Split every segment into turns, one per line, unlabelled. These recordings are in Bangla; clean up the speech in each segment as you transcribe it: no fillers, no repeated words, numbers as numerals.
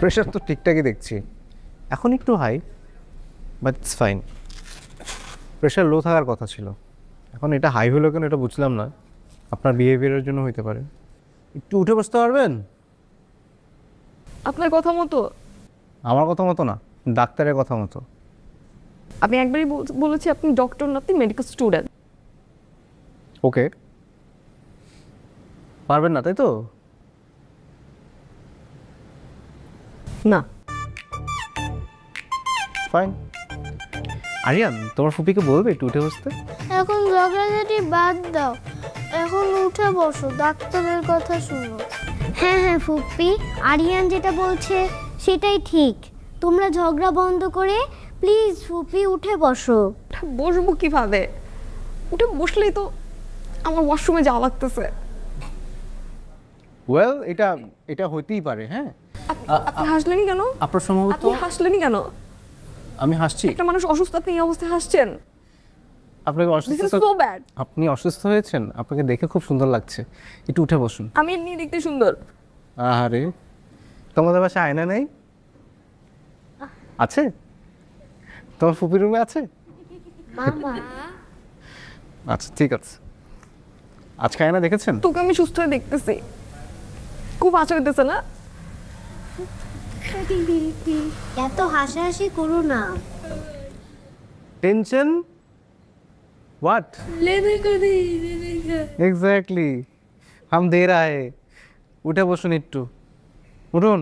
প্রেশার তো ঠিকঠাকই দেখছি, এখন একটু high, but it's fine. Pressure low থাকার কথা ছিল, এখন এটা হাই হলো কেন এটা বুঝলাম না। আপনার বিহেভিয়ারের জন্য হইতে পারে। একটু উঠে বসতে পারবেন?
আপনার কথা মতো?
আমার কথা মতো না, ডাক্তারের কথা মতো।
আমি একবারই বলেছি আপনি ডক্টর না, আপনি মেডিকেল স্টুডেন্ট।
ওকে, পারবেন না তাই তো?
না।
ফাইন। আরিয়ান, তোমার ফুপিকে বলবে একটু উঠে বসতে?
এখন ঝগড়াঝাটি বাদ দাও, এখন উঠে বসো, ডাক্তারের কথা শুনো। হ্যাঁ হ্যাঁ ফুপ্পি, আরিয়ান যেটা বলছে সেটাই ঠিক। তোমরা ঝগড়া বন্ধ করে প্লিজ ফুপ্পি উঠে বসো।
বসবো কিভাবে? উঠে বসলেই তো আমার ওয়াশরুমে যাওয়া লাগতেছে।
ওয়েল, এটা এটা হইতেই পারে। হ্যাঁ,
আপনি হাসলেনই কেন?
আপনার সম্ভবত
আপনি হাসলেনই কেন?
আমি হাসছি?
একটা মানুষ অসুস্থ, আপনি এই অবস্থায় হাসছেন?
আপনাকে
দিস
অসুস্থ
ইজ সো ব্যাড।
আপনি অসুস্থ হয়েছেন, আপনাকে দেখে খুব সুন্দর লাগছে, একটু উঠে বসুন।
আমি এমনি দেখতে সুন্দর।
আরে, তোমাদের বাসায় আয়না নেই? আছে? তোমার ফুপির রুমে আছে?
মামা
আচ্ছা ঠিক আছে। আজকে আয়না দেখেছেন?
তোকে আমি সুস্থ হয়ে দেখতেছি, খুব হাসি হইতেছে না?
এত হাসাহাসি করো না।
টেনশন व्हाट एग्जैक्टली हम दे रहा है। উঠে বসুন একটু, উঠুন।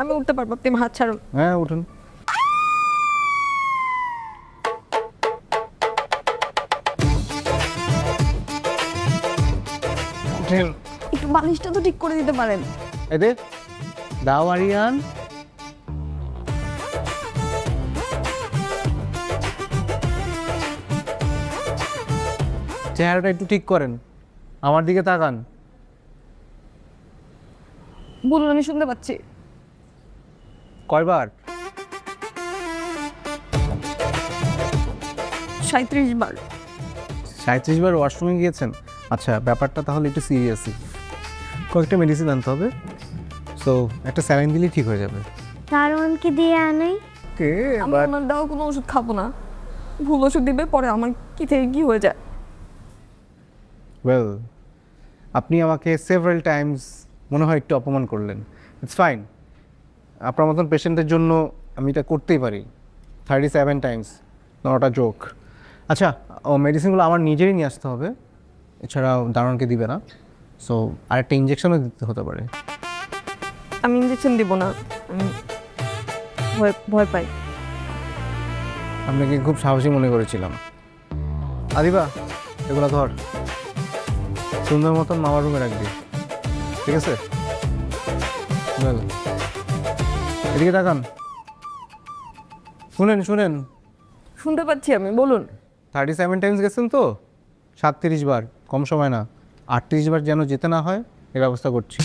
আমি উঠতে পারবো, আপনি আমার হাত ছাড়ুন।
হ্যাঁ উঠুন। উঠেন।
একটু বালিশটা তো ঠিক করে দিতে পারেন।
এদের দাও আরিয়ান। চেহারাটা একটু ঠিক করেন, আমার দিকে তাকান।
বলুন, আমি শুনতে পাচ্ছি।
কয়বার?
37 বার।
37 বার ওয়াশরুমে গিয়েছেন? আচ্ছা, ব্যাপারটা তাহলে একটু সিরিয়াসই, কয়েকটা মেডিসিন আনতে হবে। সো একটা স্যালাইন দিলেই ঠিক হয়ে যাবে।
দারোয়ানকে দিয়ে আনাই।
ওকে,
আমি ওনার দেওয়া কোনো ওষুধ খাবো না, ভুল ওষুধ দিবে, পরে আমার কি থেকে কি হয়ে যায়।
ওয়েল, আপনি আমাকে সেভারাল টাইমস মনে হয় একটু অপমান করলেন। ইটস ফাইন, আপনার মতন পেশেন্টের জন্য আমি এটা করতেই পারি। 37 টাইমস, নট আ জোক। আচ্ছা, ও মেডিসিনগুলো আমার নিজেরই নিয়ে আসতে হবে, এছাড়াও দারোয়ানকে দিবে না। সো আরেকটা ইঞ্জেকশনও দিতে হতে পারে।
আমি ইঞ্জেকশন দিব না, আমি ভয় ভয় পাই।
আপনাকে খুব সাহসী মনে করেছিলাম। আদিবা, এগুলো ধর, সুন্দর মতন মামার রুমে রাখবি, ঠিক আছে? ওয়েল, এদিকে তাকান। শুনেন শুনেন,
শুনতে পাচ্ছি আমি, বলুন।
37 টাইমস গেছেন তো, 37 বার, কম সময় না, 38 বার যেন যেতে না হয় এ ব্যবস্থা করছি।